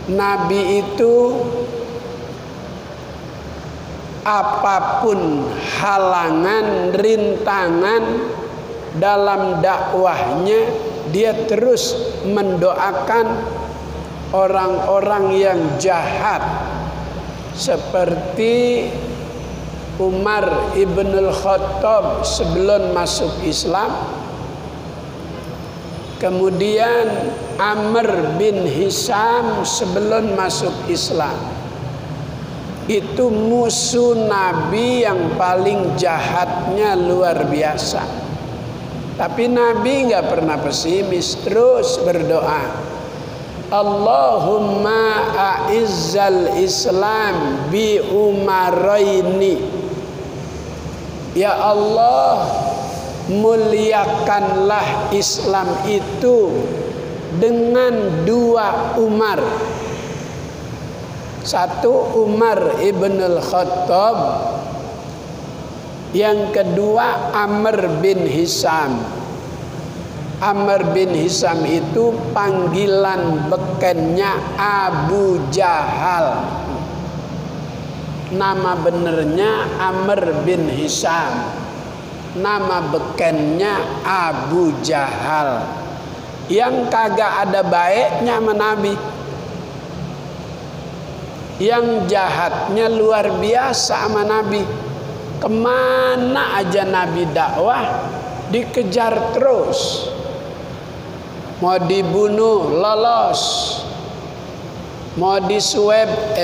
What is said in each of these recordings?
Nabi itu apapun halangan, rintangan dalam dakwahnya, dia terus mendoakan orang-orang yang jahat, seperti Umar ibn al-Khattab sebelum masuk Islam, kemudian Amr bin Hisham sebelum masuk Islam. Itu musuh Nabi yang paling jahatnya luar biasa. Tapi Nabi nggak pernah pesimis, terus berdoa, Allahumma a'izzal Islam bi umaraini. Ya Allah, muliakanlah Islam itu dengan dua Umar. Satu Umar ibn al-Khattab, yang kedua Amr bin Hisham. Amr bin Hisham itu panggilan bekennya Abu Jahal. Nama benernya Amr bin Hisham, nama bekennya Abu Jahal, yang kagak ada baiknya sama Nabi, yang jahatnya luar biasa sama Nabi. Kemana aja Nabi dakwah dikejar terus, mau dibunuh lolos, mau disuap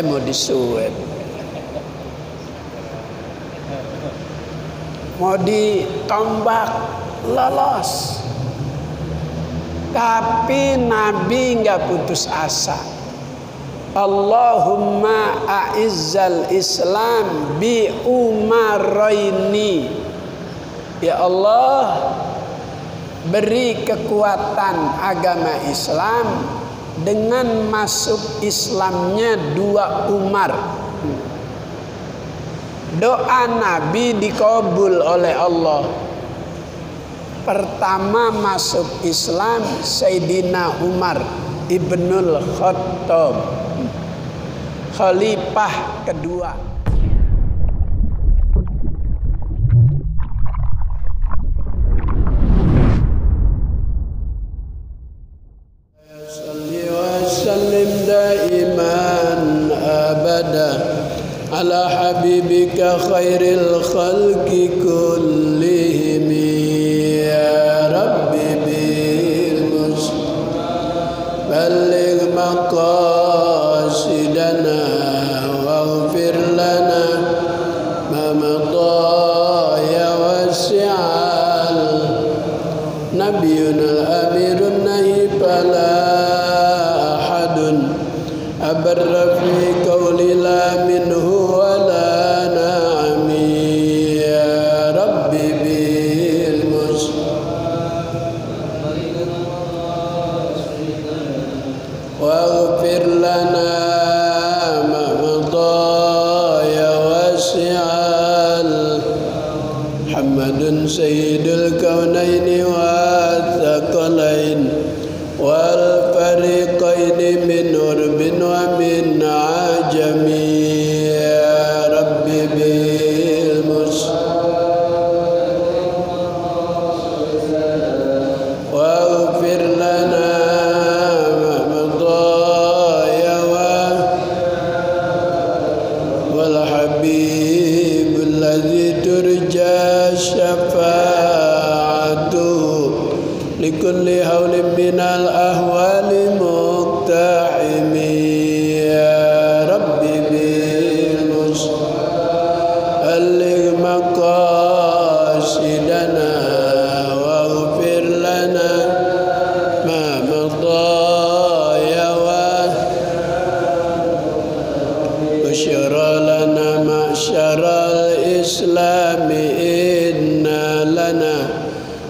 mau ditombak lolos. Tapi Nabi nggak putus asa. Allahumma a'izzal Islam bi umaraini. Ya Allah, beri kekuatan agama Islam dengan masuk Islamnya dua Umar. Doa Nabi dikabul oleh Allah. Pertama masuk Islam Sayyidina Umar ibnul Khattab, khalifah kedua. Salli wa sallim daiman abada ala habibika khairil khalqi kullihim. Ya Rabbi bil Mustafa balligh maqasidana waghfir lana ma madha ya wasi'al nabiyuna al-amirun nahi fala ahadun abarra fi qawli la minhu wa la na'ami. Ya Rabbi bil Mustafa waghfir lana ma madha ya wasi'al Muhammadun sayyidul kaunaini wa thaqalain wal fariqaini min urbin wa min ajami. Ya Rabbi bil Mustafa waghfir lana ma madha ya wal habibul ladzi turja syafa'atuhu likulli haulin minal ahwali muqtahimi. Ya Rabbi bil Mustafa balligh maqasidana waghfir lana ma madha ya bushra lana ma'syaral islami inna lana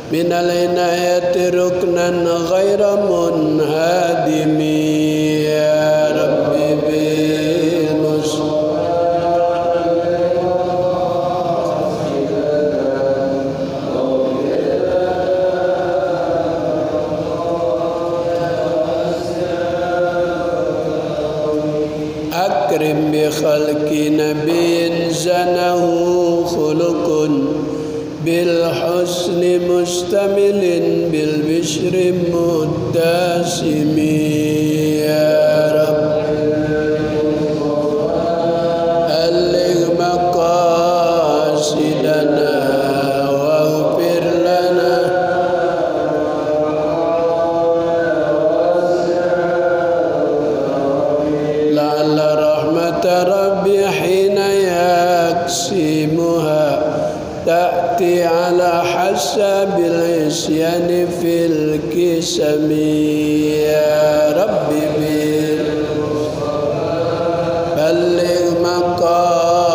minal inayati ruknan ghaira munhadimi. Ya Rabbi bil Mustafa أكرم بخلق نبي زنه خلق بالحسن مستمل بالبشر متسم يا رب ألغ مقاصدنا واغفر لنا لعل رحمة ربي حين يقسمها تأتي على حسب العصيان في القسم يا ربي بلغ مقاصدنا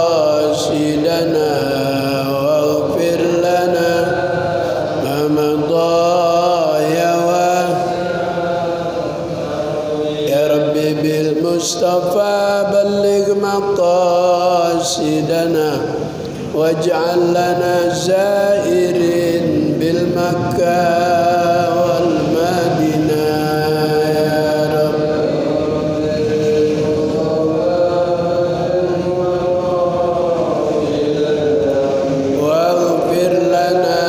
واغفر لنا ما مضى يا ربي بالمصطفى بلغ مقاصدنا واجعل لنا زائرين بالمكة والمدينة يا رب واغفر لنا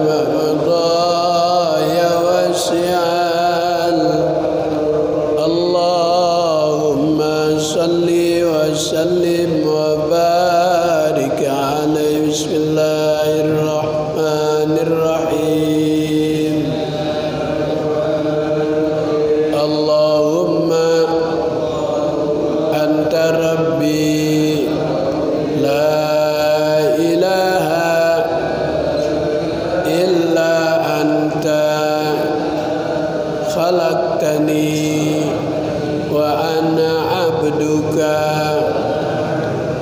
ما مضى يا واسع اللهم صل وسلم وبارك عليه بسم الله الرحمن الرحيم اللهم أنت ربي لا إله إلا أنت خلقتني وأنا عبدك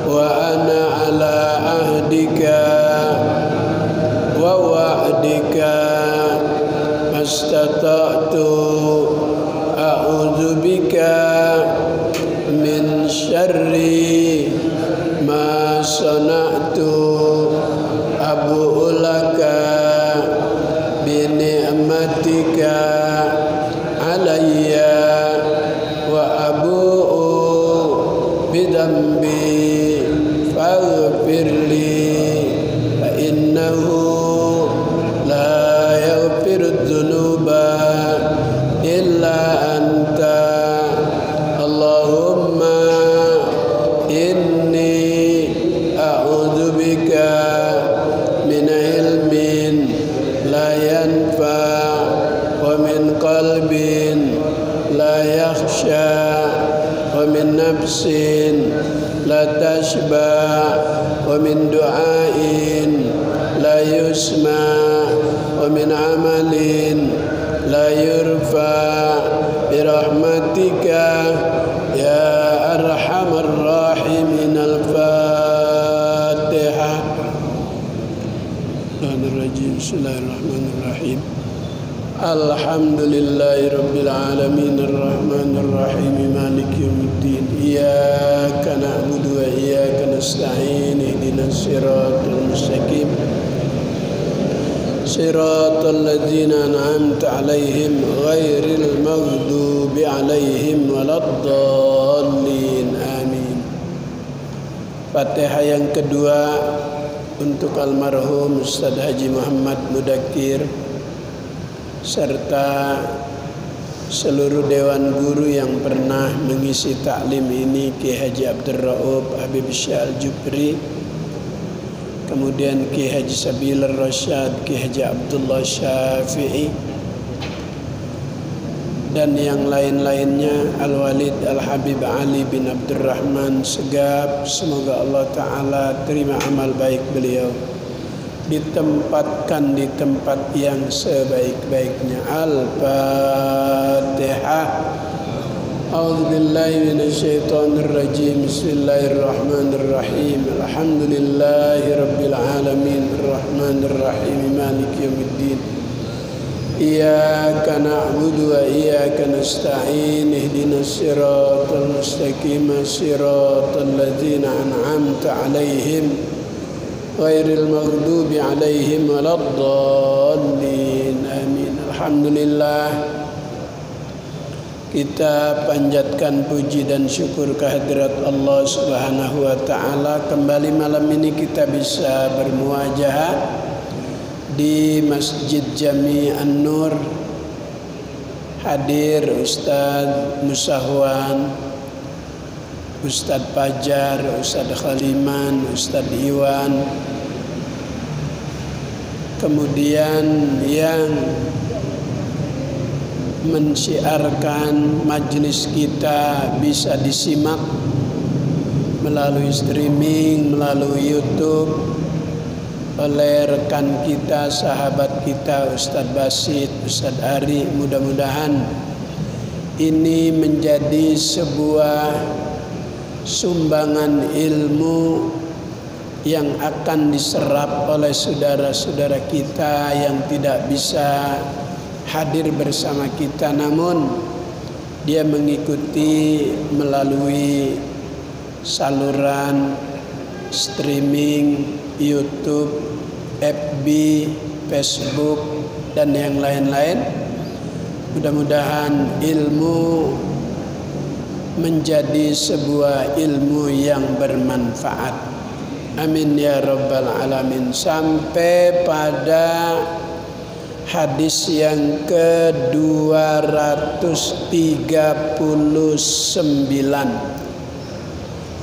وأنا على عهدك ووعدك ما استطعت أعوذ بك من شر ما صنعت أبوء لك بنعمتك علي وأبوء بذنبي فاغفر لي فإنه لا يغفر الذنوب إلا أنت اللهم إني أعوذ بك من علم لا ينفع ومن قلب لا يخشى ومن نفس لا تشبع ومن دعاء لا يسمع ومن عمل لا يرفع برحمتك يا أرحم الراحمين الفاتحة بسم الله الرحمن الرحيم الحمد لله رب العالمين الرحمن الرحيم مالك يوم الدين إياك نعبد وإياك نستعين اهدنا الصراط المستقيم صراط الذين أنعمت عليهم غير المغضوب عليهم ولا الضالين آمين. Fatihah yang kedua untuk almarhum Ustaz Haji Muhammad Mudakir serta seluruh dewan guru yang pernah mengisi taklim ini, Ki Haji Abdul Rauf Habib Syah Al-Jupri, kemudian Ki Haji Sabil Ar-Rasyad, Ki Haji Abdullah Syafi'i, dan yang lain-lainnya, Al-Walid Al-Habib Ali bin Abdurrahman Segaf. Semoga Allah Ta'ala terima amal baik beliau, ditempatkan di tempat yang sebaik-baiknya. Al-Fatihah. A'udzubillahi minasyaitonirrajim. Bismillahirrahmanirrahim. Alhamdulillahi rabbil alamin. Arrahmanirrahim. Maliki yaumiddin. Iyyaka na'budu wa iyyaka nasta'in. Ihdinas siratal mustaqim. Siratal ladzina an'amta 'alaihim ghairil maghdubi 'alaihim waladdallin. Amin. Alhamdulillah, Kita panjatkan puji dan syukur kehadirat Allah Subhanahu wa taala. Kembali malam ini kita bisa bermuajahah di Masjid Jami An-Nur. Hadir Ustadz Musahwan, Ustadz Pajar, Ustadz Khaliman, Ustadz Iwan. Kemudian yang mensyiarkan majlis kita bisa disimak melalui streaming, melalui YouTube oleh rekan kita, sahabat kita Ustadz Basit, Ustadz Ari. Mudah-mudahan ini menjadi sebuah sumbangan ilmu yang akan diserap oleh saudara-saudara kita yang tidak bisa hadir bersama kita, namun dia mengikuti melalui saluran streaming YouTube, FB, Facebook, dan yang lain-lain. Mudah-mudahan ilmu menjadi sebuah ilmu yang bermanfaat. Amin ya rabbal alamin. Sampai pada hadis yang ke-239.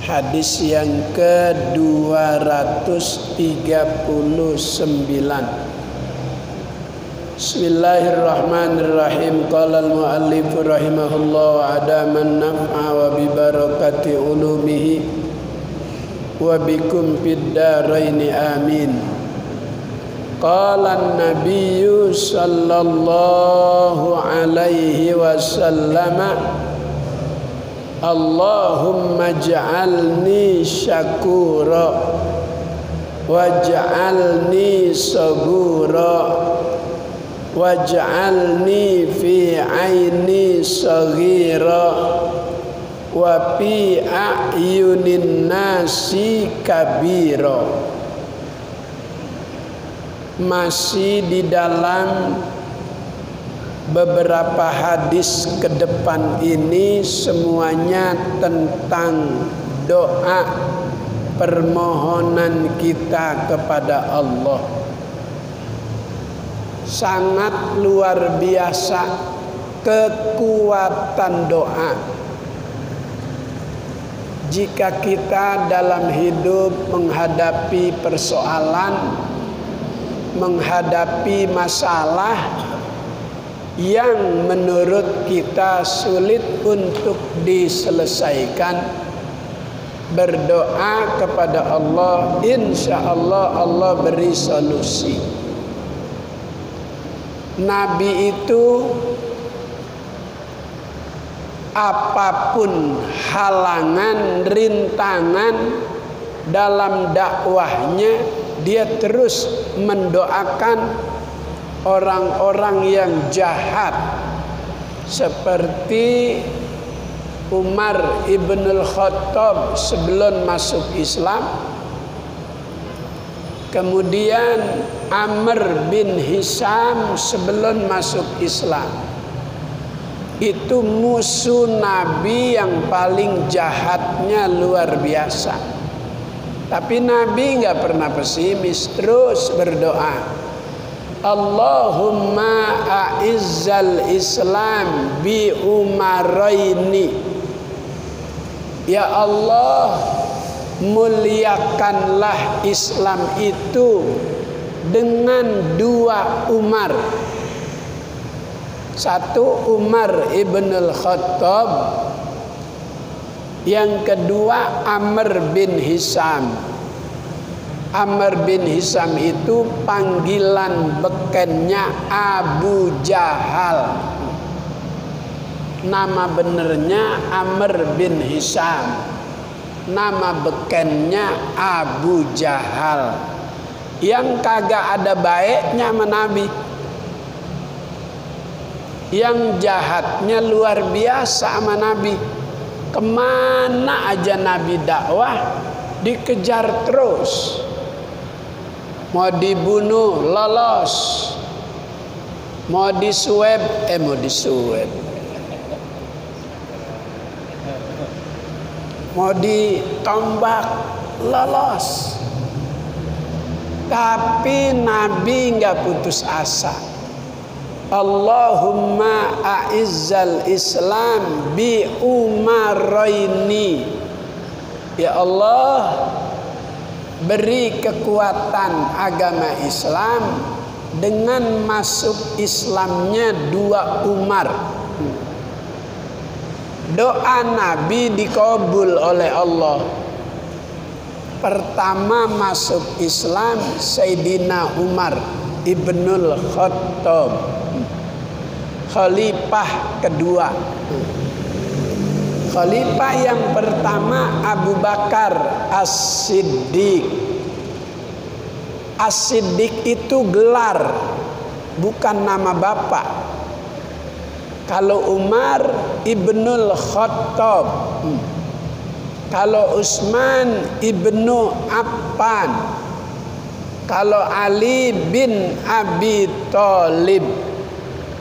Hadis yang ke-239. Bismillahirrahmanirrahim. Qala al-muallif rahimahullah adaman naf'a wa bi barakati ulumihi wa bikum fid dharaini amin. Qala an-nabiyyu sallallahu alaihi wasallam Allahumma ij'alni syakura waj'alni sabura waj'alni fi 'aini saghira wa fi a'yunin nasi kabira. Masih di dalam beberapa hadis ke depan ini semuanya tentang doa permohonan kita kepada Allah. Sangat luar biasa kekuatan doa. Jika kita dalam hidup menghadapi persoalan, menghadapi masalah yang menurut kita sulit untuk diselesaikan, berdoa kepada Allah, insya Allah Allah beri solusi. Nabi itu apapun halangan, rintangan dalam dakwahnya, dia terus mendoakan orang-orang yang jahat seperti Umar ibn al-Khattab sebelum masuk Islam, kemudian Amr bin Hisham sebelum masuk Islam. Itu musuh Nabi yang paling jahatnya luar biasa. Tapi Nabi nggak pernah pesimis, terus berdoa, Allahumma a'izzal Islam bi umaraini. Ya Allah, muliakanlah Islam itu dengan dua Umar. Satu Umar ibn al-Khattab, yang kedua Amr bin Hisham. Amr bin Hisham itu panggilan bekennya Abu Jahal. Nama benernya Amr bin Hisham, nama bekennya Abu Jahal, yang kagak ada baiknya sama Nabi, yang jahatnya luar biasa sama Nabi. Kemana aja Nabi dakwah dikejar terus, mau dibunuh lolos, mau disuap Mau ditombak lolos. Tapi Nabi nggak putus asa. Allahumma a'izzal Islam bi umaraini. Ya Allah, beri kekuatan agama Islam dengan masuk Islamnya 2 Umar. Doa Nabi dikabul oleh Allah. Pertama masuk Islam Sayyidina Umar Ibnul Khattab, khalifah kedua. Khalifah yang pertama Abu Bakar As-Siddiq. As-Siddiq itu gelar, bukan nama bapak. Kalau Umar Ibnul Khattab, kalau Utsman Ibnu Affan, kalau Ali bin Abi Thalib,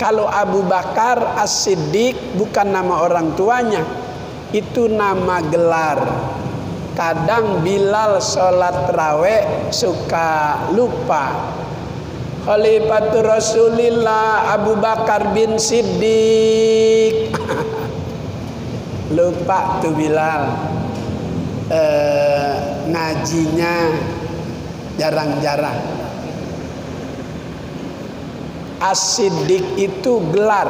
kalau Abu Bakar As-Siddiq bukan nama orang tuanya, itu nama gelar. Kadang Bilal sholat tarawih suka lupa. Khalifatur Rasulillah Abu Bakar bin Siddiq. Lupa tuh Bilal. Ngajinya jarang-jarang. As-Siddiq itu gelar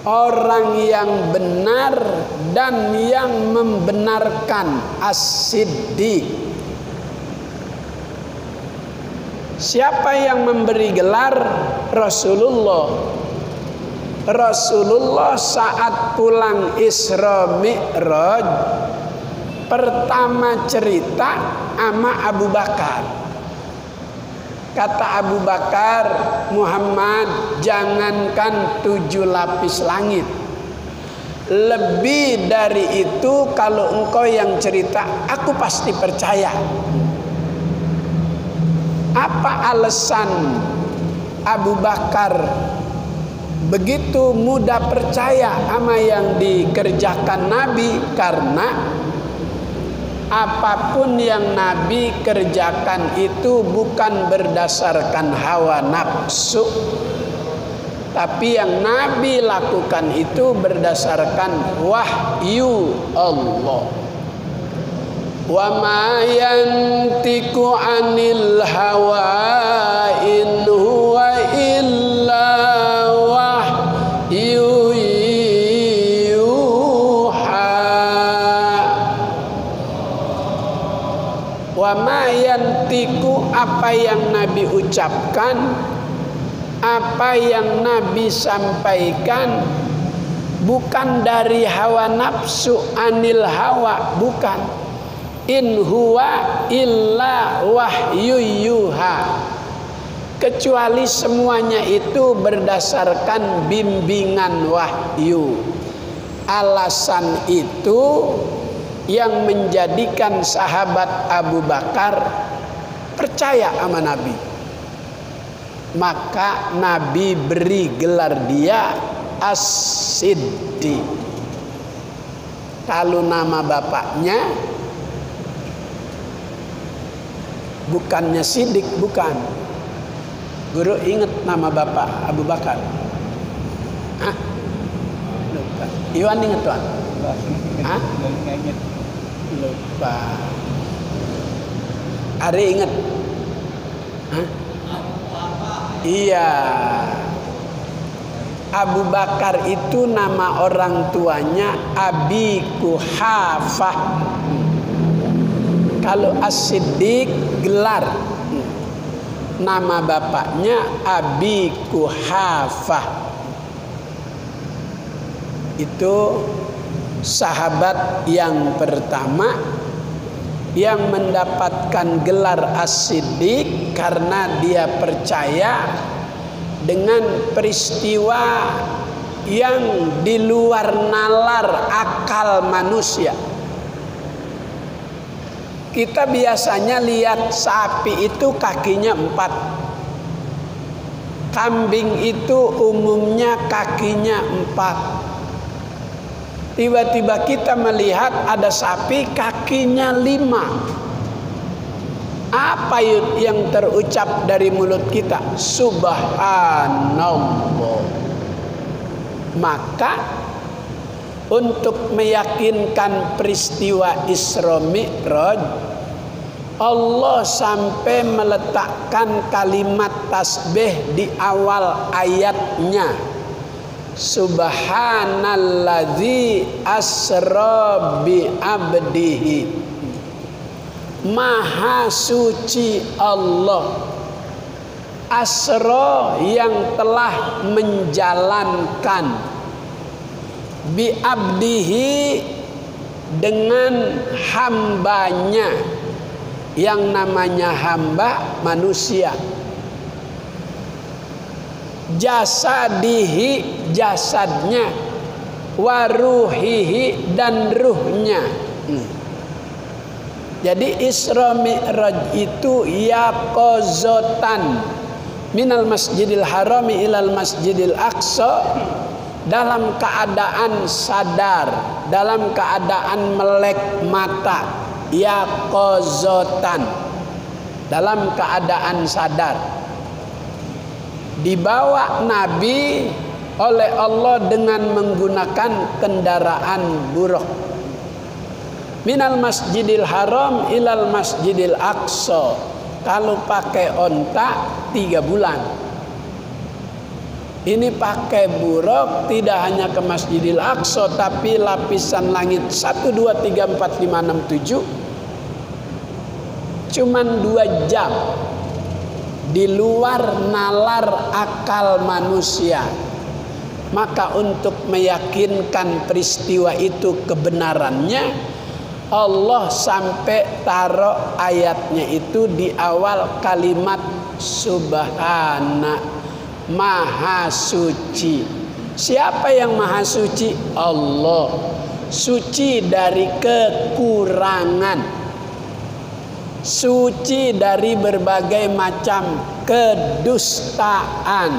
orang yang benar dan yang membenarkan. As-Siddiq. Siapa yang memberi gelar? Rasulullah. Rasulullah saat pulang Isra Mi'raj pertama cerita sama Abu Bakar. Kata Abu Bakar, Muhammad, jangankan 7 lapis langit, lebih dari itu kalau engkau yang cerita, aku pasti percaya. Apa alasan Abu Bakar begitu mudah percaya sama yang dikerjakan Nabi? Karena apapun yang Nabi kerjakan itu bukan berdasarkan hawa nafsu, tapi yang Nabi lakukan itu berdasarkan wahyu Allah. Wa ma yantiqu 'anil hawa in huwa illa wahyu yuha. Wa ma yantiqu, apa yang Nabi ucapkan, apa yang Nabi sampaikan bukan dari hawa nafsu, anil hawa, bukan. In huwa illa wahyu yuha, kecuali semuanya itu berdasarkan bimbingan wahyu. Alasan itu yang menjadikan sahabat Abu Bakar percaya sama Nabi. Maka Nabi beri gelar dia As-Siddiq. Kalau nama bapaknya bukannya Siddiq, bukan. Guru ingat nama bapak Abu Bakar? Hah? Lupa. Iwan ingat tuan? Hah? Lupa. Ari ingat? Hah? Iya. Abu Bakar itu nama orang tuanya Abi Kuhafah. Kalau As-Siddiq gelar, nama bapaknya Abi Kuhafah. Itu sahabat yang pertama yang mendapatkan gelar As-Siddiq karena dia percaya dengan peristiwa yang di luar nalar akal manusia. Kita biasanya lihat sapi itu kakinya 4, kambing itu umumnya kakinya 4, Tiba-tiba kita melihat ada sapi kakinya 5. Apa yang terucap dari mulut kita? Subhanallah. Maka untuk meyakinkan peristiwa Isra Mi'raj, Allah sampai meletakkan kalimat tasbih di awal ayatnya. Subhanalladzi asra bi abdihi. Maha suci Allah. Asra yang telah menjalankan, bi abdihi dengan hambanya. Yang namanya hamba manusia. Jasadihi jasadnya, waruhihi dan ruhnya. Jadi Isra Mi'raj itu yaqazatan minal masjidil harami ilal masjidil aqsa, dalam keadaan sadar, dalam keadaan melek mata, yaqazatan, dalam keadaan sadar. Dibawa Nabi oleh Allah dengan menggunakan kendaraan buruk. Minal masjidil haram ilal masjidil aqsa. Kalau pakai onta 3 bulan. Ini pakai buruk tidak hanya ke Masjidil Aqsa, tapi lapisan langit 1, 2, 3, 4, 5, 6, 7. Cuman 2 jam. Di luar nalar akal manusia. Maka untuk meyakinkan peristiwa itu kebenarannya, Allah sampai taruh ayatnya itu di awal kalimat Subhana, Maha suci. Siapa yang maha suci? Allah. Suci dari kekurangan, suci dari berbagai macam kedustaan.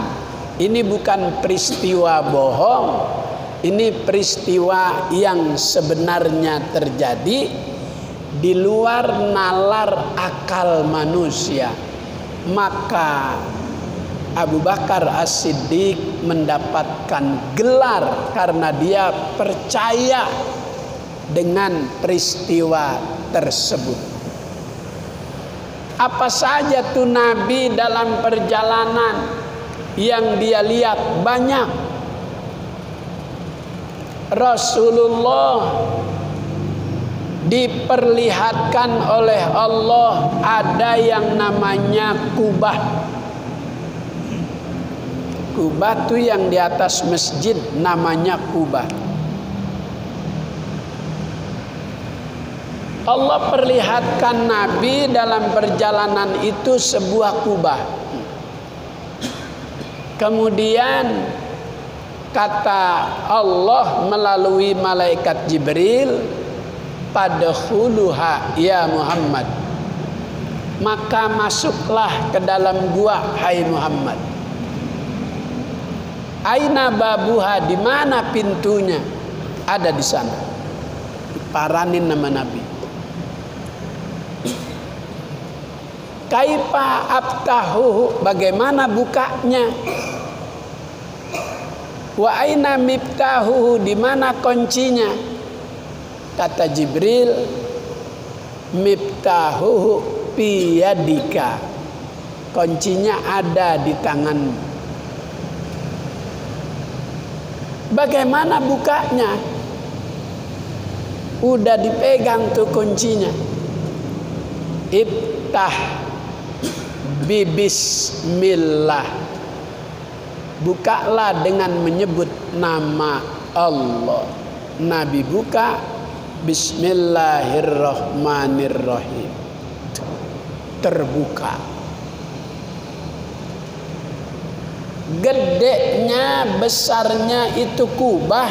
Ini bukan peristiwa bohong, ini peristiwa yang sebenarnya terjadi di luar nalar akal manusia. Maka Abu Bakar As-Siddiq mendapatkan gelar karena dia percaya dengan peristiwa tersebut. Apa saja tuh Nabi dalam perjalanan yang dia lihat? Banyak. Rasulullah diperlihatkan oleh Allah ada yang namanya kubah. Kubah itu yang di atas masjid namanya kubah. Allah perlihatkan Nabi dalam perjalanan itu sebuah kubah. Kemudian kata Allah melalui malaikat Jibril, "Padkhuluha ya Muhammad." Maka masuklah ke dalam gua, hai Muhammad. Aina babuha, di mana pintunya? Ada di sana. Diparanin nama Nabi. Kaifa aftahu, bagaimana bukanya? Wa aina miftahu, di mana kuncinya? Kata Jibril, miftahu fi yadika, kuncinya ada di tanganmu. Bagaimana bukanya? Udah dipegang tuh kuncinya. Iftah Bismillah, bukalah dengan menyebut nama Allah. Nabi buka, Bismillahirrahmanirrahim. Terbuka. Gedenya, besarnya itu kubah.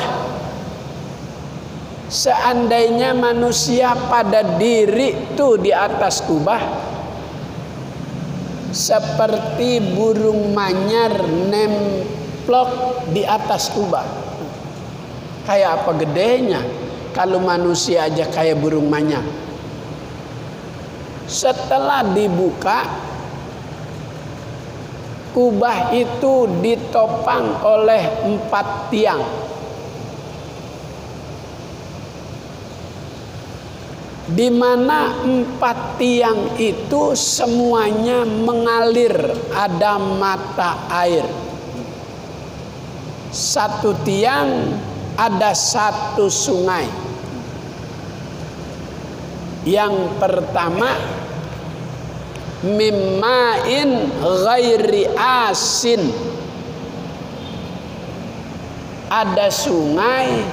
Seandainya manusia pada diri tuh di atas kubah, seperti burung manyar nemplok di atas kubah. Kayak apa gedenya? Kalau manusia aja kayak burung manyar. Setelah dibuka, kubah itu ditopang oleh 4 tiang. Di mana 4 tiang itu semuanya mengalir, ada mata air. 1 tiang ada 1 sungai. Yang pertama, mimma'in ghairi asin. Ada sungai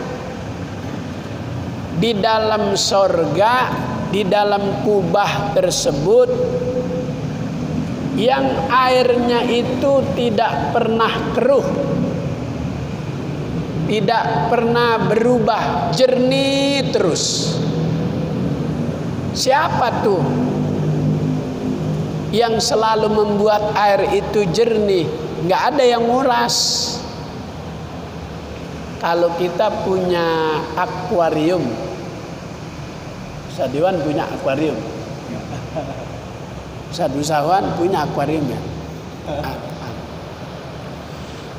di dalam sorga, di dalam kubah tersebut, yang airnya itu tidak pernah keruh, tidak pernah berubah, jernih terus. Siapa tuh yang selalu membuat air itu jernih? Nggak ada yang nguras. Kalau kita punya akuarium, Ustaz Iwan punya akuarium, Ustaz Usahawan punya akuarium ya.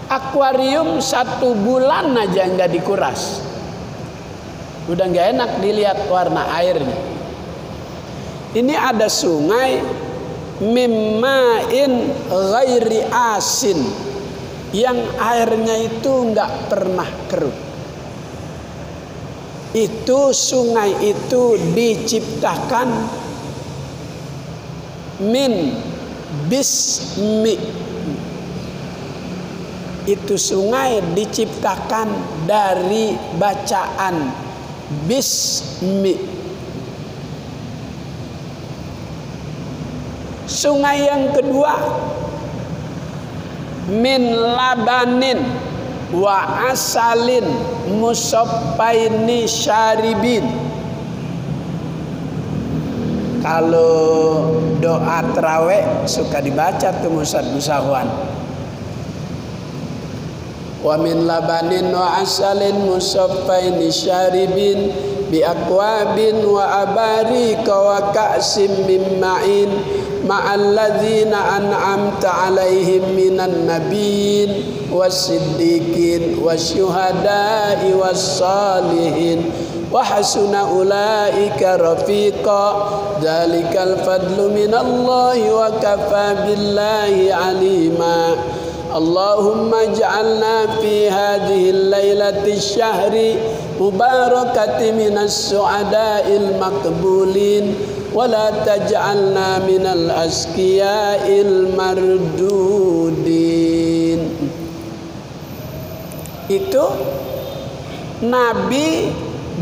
Akuarium 1 bulan aja nggak dikuras, udah nggak enak dilihat warna airnya. Ini ada sungai mimma'in ghairi asin, yang airnya itu nggak pernah keruh. Itu sungai itu diciptakan min bismi. Itu sungai diciptakan dari bacaan bismi. Sungai yang kedua, min labanin wa asalin musaffaini syaribin. Kalau doa tarawih suka dibaca tuh Ustaz Usahawan. Wa min labanin wa asalin musaffaini syaribin bi aqwabin wa abarika wa ka'sim min ma'in ma'alladzina an'amta alaihim minan nabiyyin was-siddiqin wasyuhada'i was-salihin wa hasuna ulaika rafiqa dzalikal fadlu minallahi wa kafa billahi alima. Allahumma ij'alna fi hadhihi al-lailati syahri mubarakati minas su'ada'il maqbulin wa la taj'alna minal asqiya'il mardudin. Itu Nabi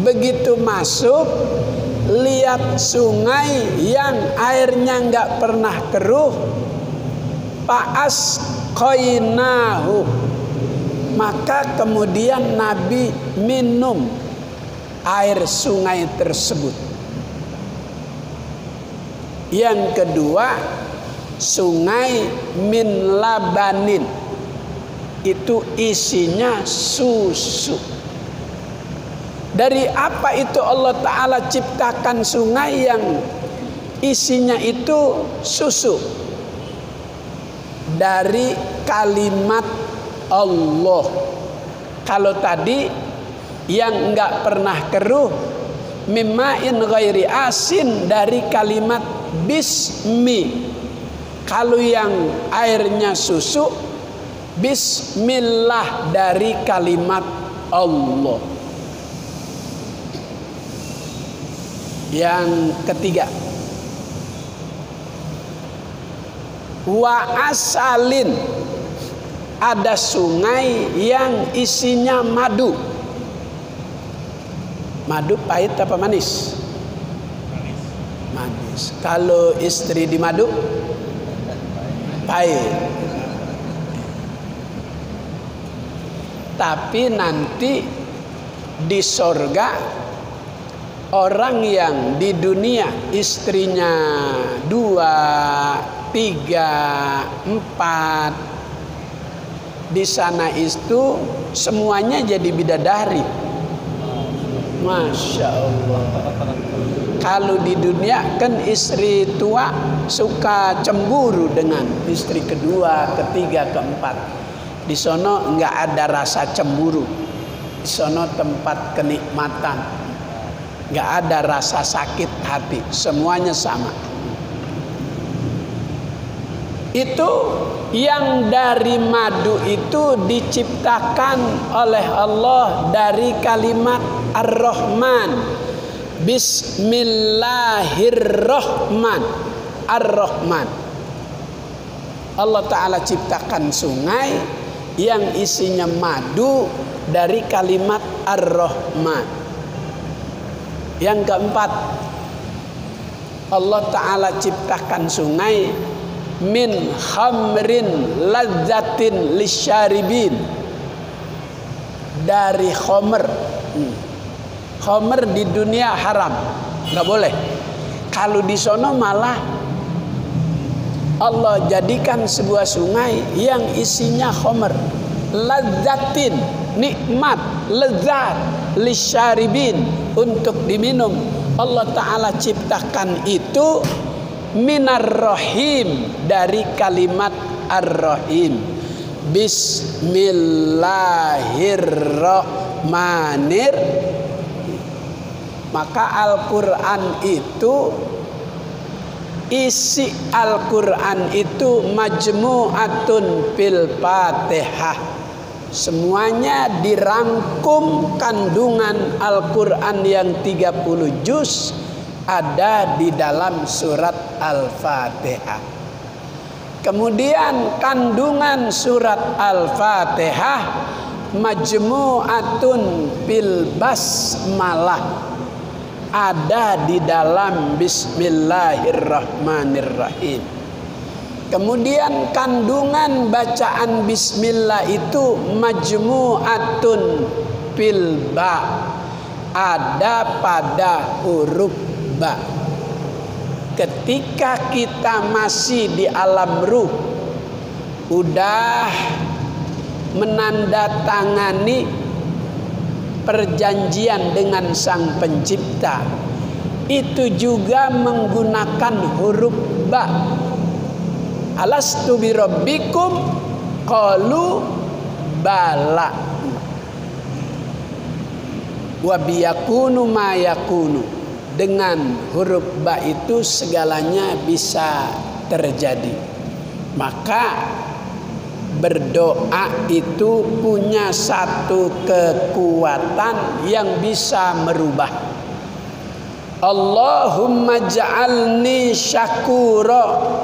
begitu masuk, lihat sungai yang airnya nggak pernah keruh, paas qainahu, maka kemudian Nabi minum air sungai tersebut. Yang kedua, sungai min labanin, itu isinya susu. Dari apa itu Allah Ta'ala ciptakan sungai yang isinya itu susu? Dari kalimat Allah. Kalau tadi yang enggak pernah keruh, mimma'in ghairi asin, dari kalimat bismi. Kalau yang airnya susu, bismillah, dari kalimat Allah. Yang ketiga, wa asalin, ada sungai yang isinya madu. Madu pahit apa manis? Manis. Kalau istri di madu, pahit. Tapi nanti di sorga, orang yang di dunia istrinya 2, 3, 4, di sana itu semuanya jadi bidadari. Masya Allah. Kalau di dunia kan istri tua suka cemburu dengan istri kedua, ketiga, keempat. Di sono nggak ada rasa cemburu. Di sono tempat kenikmatan. Nggak ada rasa sakit hati. Semuanya sama. Itu yang dari madu itu diciptakan oleh Allah dari kalimat Ar-Rahman. Bismillahirrahman. Allah Ta'ala ciptakan sungai yang isinya madu dari kalimat Ar-Rahman. Yang keempat, Allah Ta'ala ciptakan sungai min khamrin ladzatin lisyaribin, dari khomer. Khomer di dunia haram, nggak boleh. Kalau di sono malah Allah jadikan sebuah sungai yang isinya khomer, ladzatin, nikmat, lezat, lisyaribin, untuk diminum. Allah Ta'ala ciptakan itu minar rahim, dari kalimat ar-rahim. Bismillahirrahmanirrahim. Maka Al-Quran itu, isi Al-Quran itu majmu'atun fil Fatihah. Semuanya dirangkum, kandungan Al-Quran yang 30 juz ada di dalam surat Al-Fatihah. Kemudian kandungan surat Al-Fatihah majmu'atun fil basmalah, ada di dalam Bismillahirrahmanirrahim. Kemudian kandungan bacaan Bismillah itu majmu'atun fil ba, ada pada huruf ba. Ketika kita masih di alam ruh, udah menandatangani perjanjian dengan Sang Pencipta, itu juga menggunakan huruf ba. Alastu birabbikum qalu bala wa biyakunu ma yakunu. Dengan huruf ba itu segalanya bisa terjadi. Maka berdoa itu punya satu kekuatan yang bisa merubah. Allahumma ja'alni syakura.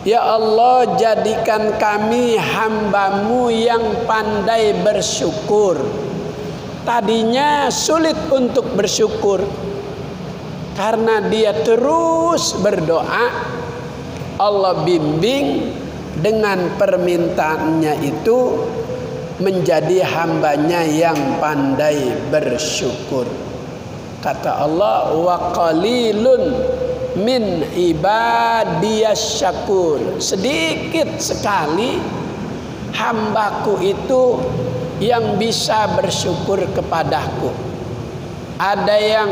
Ya Allah, jadikan kami hamba-Mu yang pandai bersyukur. Tadinya sulit untuk bersyukur karena dia terus berdoa. Allah bimbing dengan permintaannya itu menjadi hambanya yang pandai bersyukur. Kata Allah, wa qalilun min ibadiyas syakur. Sedikit sekali hambaku itu yang bisa bersyukur kepadaku. Ada yang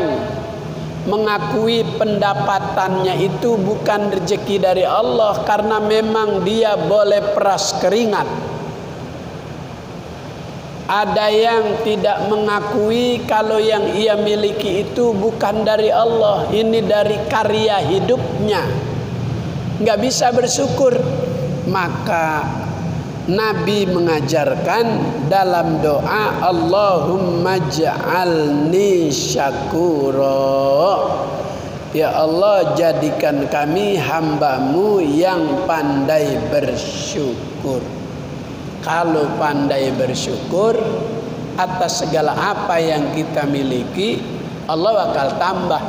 mengakui pendapatannya itu bukan rezeki dari Allah karena memang dia boleh peras keringat. Ada yang tidak mengakui kalau yang ia miliki itu bukan dari Allah, ini dari karya hidupnya, nggak bisa bersyukur. Maka Nabi mengajarkan dalam doa, Allahumma ja'alni syakura. Ya Allah, jadikan kami hamba-Mu yang pandai bersyukur. Kalau pandai bersyukur atas segala apa yang kita miliki, Allah bakal tambah.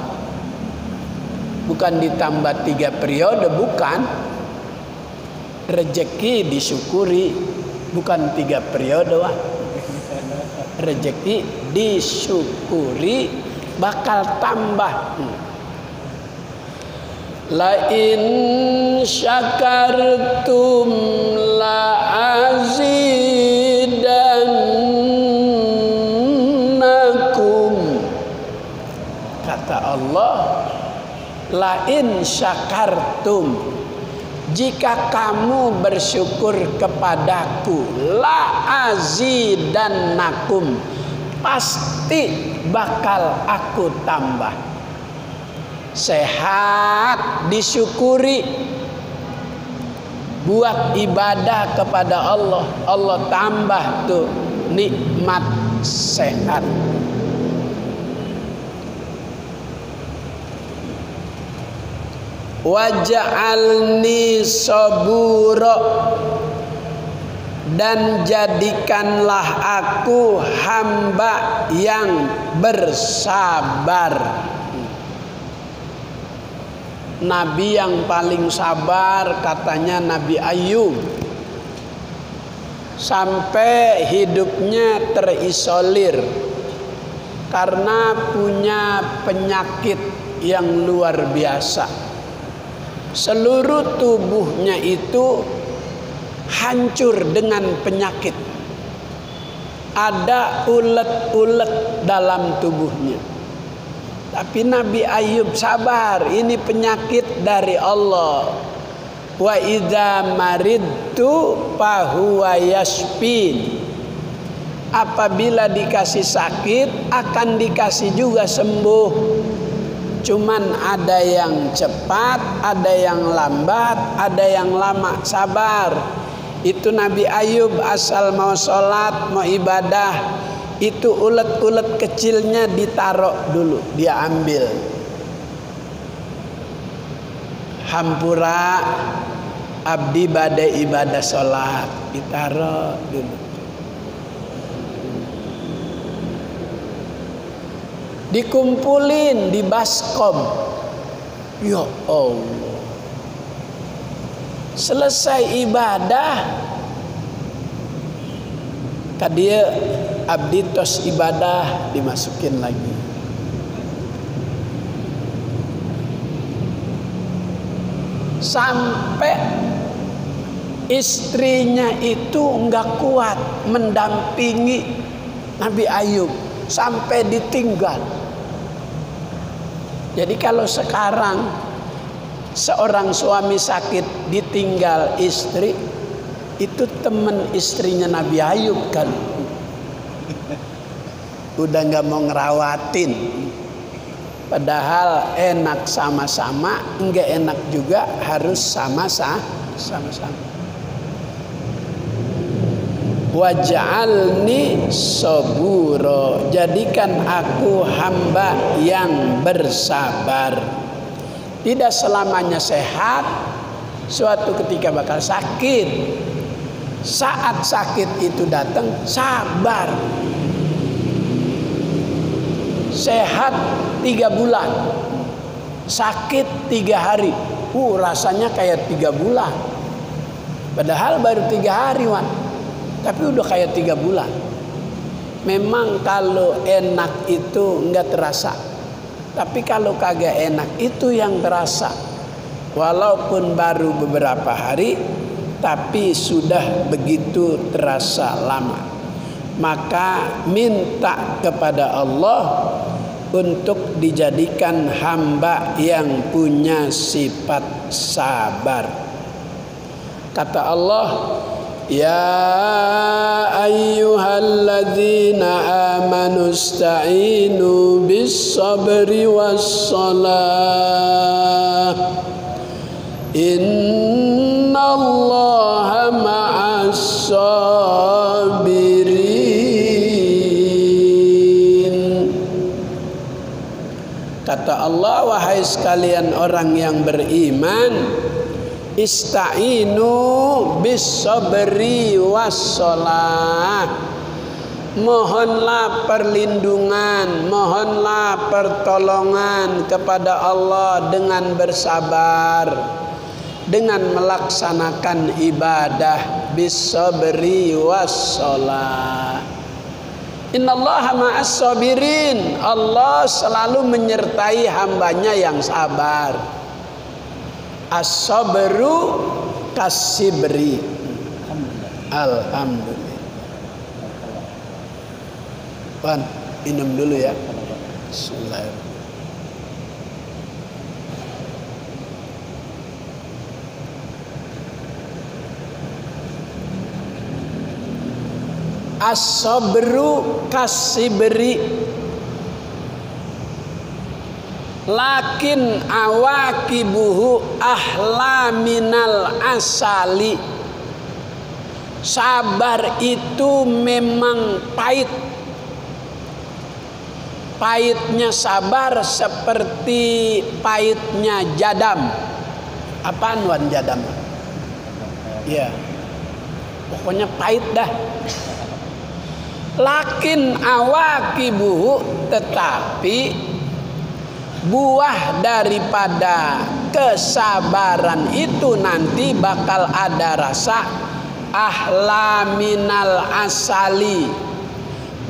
Bukan ditambah 3 periode, bukan. Rezeki disyukuri, bukan 3 periode. Rezeki disyukuri bakal tambah. La in syakartum la azidannakum Kata Allah, lain syakartum, jika kamu bersyukur kepadaku, la azidannakum, pasti bakal aku tambah. Sehat disyukuri, buat ibadah kepada Allah, Allah tambah tuh nikmat sehat. Waj'alni sabura, dan jadikanlah aku hamba yang bersabar. Nabi yang paling sabar katanya Nabi Ayub, sampai hidupnya terisolir karena punya penyakit yang luar biasa. Seluruh tubuhnya itu hancur dengan penyakit. Ada ulet-ulet dalam tubuhnya. Tapi Nabi Ayub sabar, ini penyakit dari Allah. Wa idza maridtu fahuwa yashfin. Apabila dikasih sakit akan dikasih juga sembuh. Cuman ada yang cepat, ada yang lambat, ada yang lama. Sabar. Itu Nabi Ayub asal mau sholat, mau ibadah, itu ulet-ulet kecilnya ditaruh dulu, dia ambil. Hampura abdi badai ibadah sholat, ditaruh dulu. Dikumpulin di baskom. Ya Allah. Selesai ibadah, kadia abdi tos ibadah, dimasukin lagi. Sampai istrinya itu enggak kuat mendampingi Nabi Ayub sampai ditinggal. Jadi kalau sekarang seorang suami sakit ditinggal istri, itu teman istrinya Nabi Ayub kan. Udah nggak mau ngerawatin. Padahal enak sama-sama, nggak enak juga harus sama-sama. Waj'alni sabura, jadikan aku hamba yang bersabar. Tidak selamanya sehat, suatu ketika bakal sakit. Saat sakit itu datang, sabar. Sehat 3 bulan, sakit 3 hari, rasanya kayak 3 bulan. Padahal baru 3 hari, Wan. Tapi udah kayak 3 bulan. Memang kalau enak itu enggak terasa. Tapi kalau kagak enak itu yang terasa. Walaupun baru beberapa hari, tapi sudah begitu terasa lama. Maka minta kepada Allah untuk dijadikan hamba yang punya sifat sabar. Kata Allah, ya ayyuhalladzina amanu ista'inu bis-sabri was-salah. Innallaha ma'as-sabirin. Kata Allah, wahai sekalian orang yang beriman, ista'inu bis-sabri was-shalah. Mohonlah perlindungan, mohonlah pertolongan kepada Allah dengan bersabar, dengan melaksanakan ibadah bis-sabri was-shalah. Innallaha ma'as-sabirin. Allah selalu menyertai hambanya yang sabar. As-sabru kasibri. Alhamdulillah. Wan, minum dulu ya. Bismillahirrahmanirrahim. as-sabru kasibri lakin awakibuhu ahla minal asali. Sabar itu memang pahit. Pahitnya sabar seperti pahitnya jadam. Apaan wan jadam? Ya, pokoknya pahit dah. Lakin awakibuhu, tetapi buah daripada kesabaran itu nanti bakal ada rasa ahla minal asali,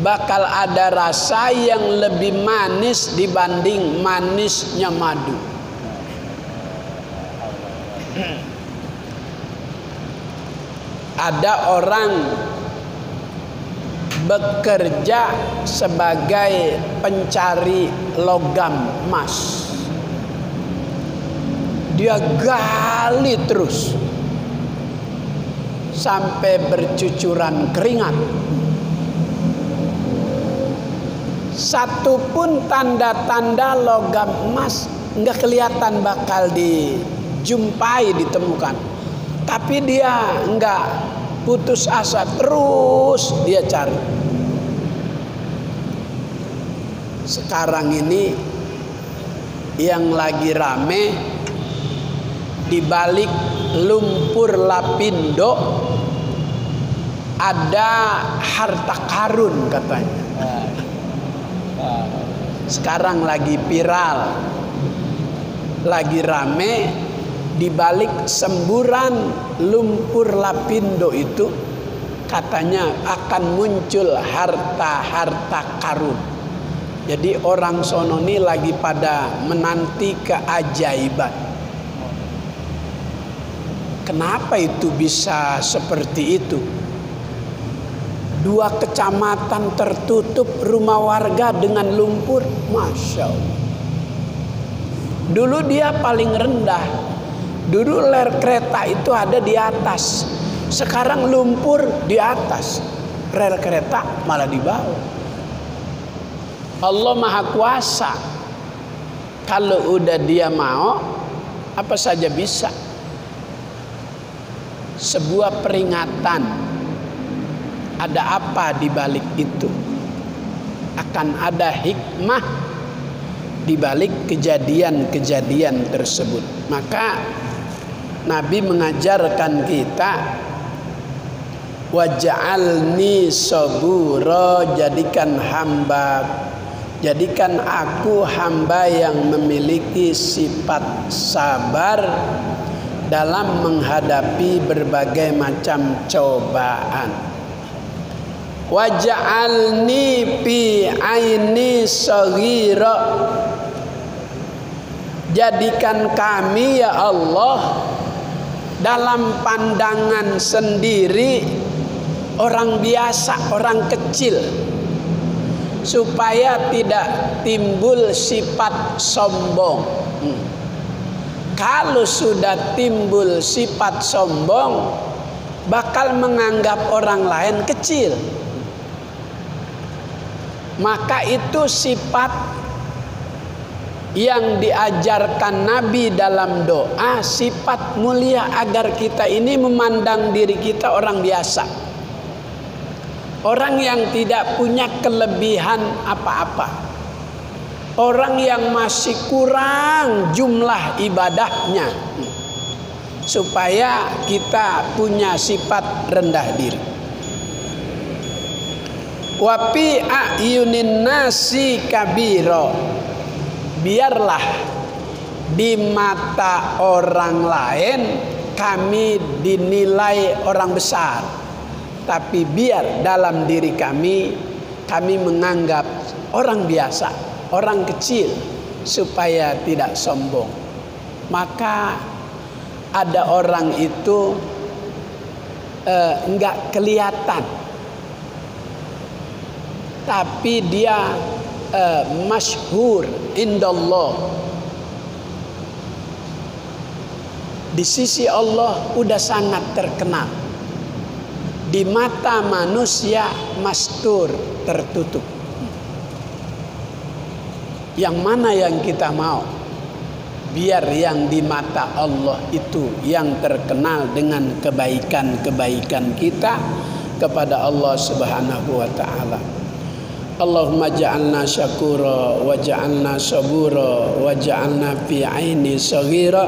bakal ada rasa yang lebih manis dibanding manisnya madu. Ada orang bekerja sebagai pencari logam emas. Dia gali terus sampai bercucuran keringat. Satu pun tanda-tanda logam emas nggak kelihatan bakal dijumpai, ditemukan. Tapi dia nggak putus asa, terus dia cari. Sekarang ini yang lagi rame di balik lumpur Lapindo ada harta karun katanya. Sekarang lagi viral, lagi rame. Di balik semburan lumpur Lapindo itu katanya akan muncul harta-harta karun. Jadi orang sono ini lagi pada menanti keajaiban. Kenapa itu bisa seperti itu? 2 kecamatan tertutup rumah warga dengan lumpur. Masya Allah. Dulu dia paling rendah. Dulu rel kereta itu ada di atas. Sekarang lumpur di atas. Rel kereta malah di bawah. Allah Maha Kuasa. Kalau udah dia mau, apa saja bisa. Sebuah peringatan. Ada apa di balik itu? Akan ada hikmah di balik kejadian-kejadian tersebut. Maka Nabi mengajarkan kita, waj'alni sabura, jadikan aku hamba yang memiliki sifat sabar dalam menghadapi berbagai macam cobaan. Waj'alni fi aini saghira, jadikan kami ya Allah dalam pandangan sendiri orang biasa, orang kecil, supaya tidak timbul sifat sombong. Kalau sudah timbul sifat sombong, bakal menganggap orang lain kecil. Maka itu sifat yang diajarkan Nabi dalam doa, sifat mulia agar kita ini memandang diri kita orang biasa, orang yang tidak punya kelebihan apa-apa, orang yang masih kurang jumlah ibadahnya, supaya kita punya sifat rendah diri. Wa fi a'yunin nasi kabira, biarlah di mata orang lain kami dinilai orang besar, tapi biar dalam diri kami menganggap orang biasa, orang kecil, supaya tidak sombong. Maka ada orang itu enggak kelihatan, tapi dia masyhur indallah, di sisi Allah udah sangat terkenal. di mata manusia mastur, tertutup. Yang mana yang kita mau? Biar yang di mata Allah itu yang terkenal dengan kebaikan-kebaikan kita kepada Allah Subhanahu wa taala. Allahumma ja'alna syakura wa ja'alna sabura wa ja'alna fi aini saghira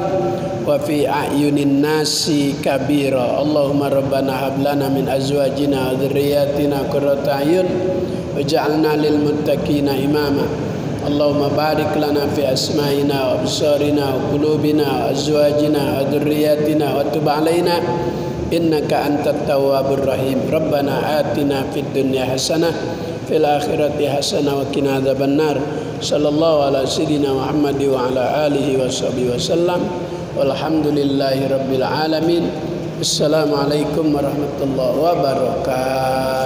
wa fi a'yunin nasi kabira. Allahumma rabbana hab lana min azwajina wa dhurriyyatina qurrata a'yun waj'alna lil muttaqina imama. Allahumma barik lana fi asma'ina wa absarina wa qulubina wa azwajina wa dhurriyyatina wa tub alaina innaka antat tawwabur rahim. Rabbana atina fid dunya hasanah fil akhirati hasanah wa qina adzabannar. Sallallahu ala sayyidina Muhammad wa ala alihi wa sahbihi wasallam. Walhamdulillahi rabbil alamin. Assalamualaikum warahmatullahi wabarakatuh.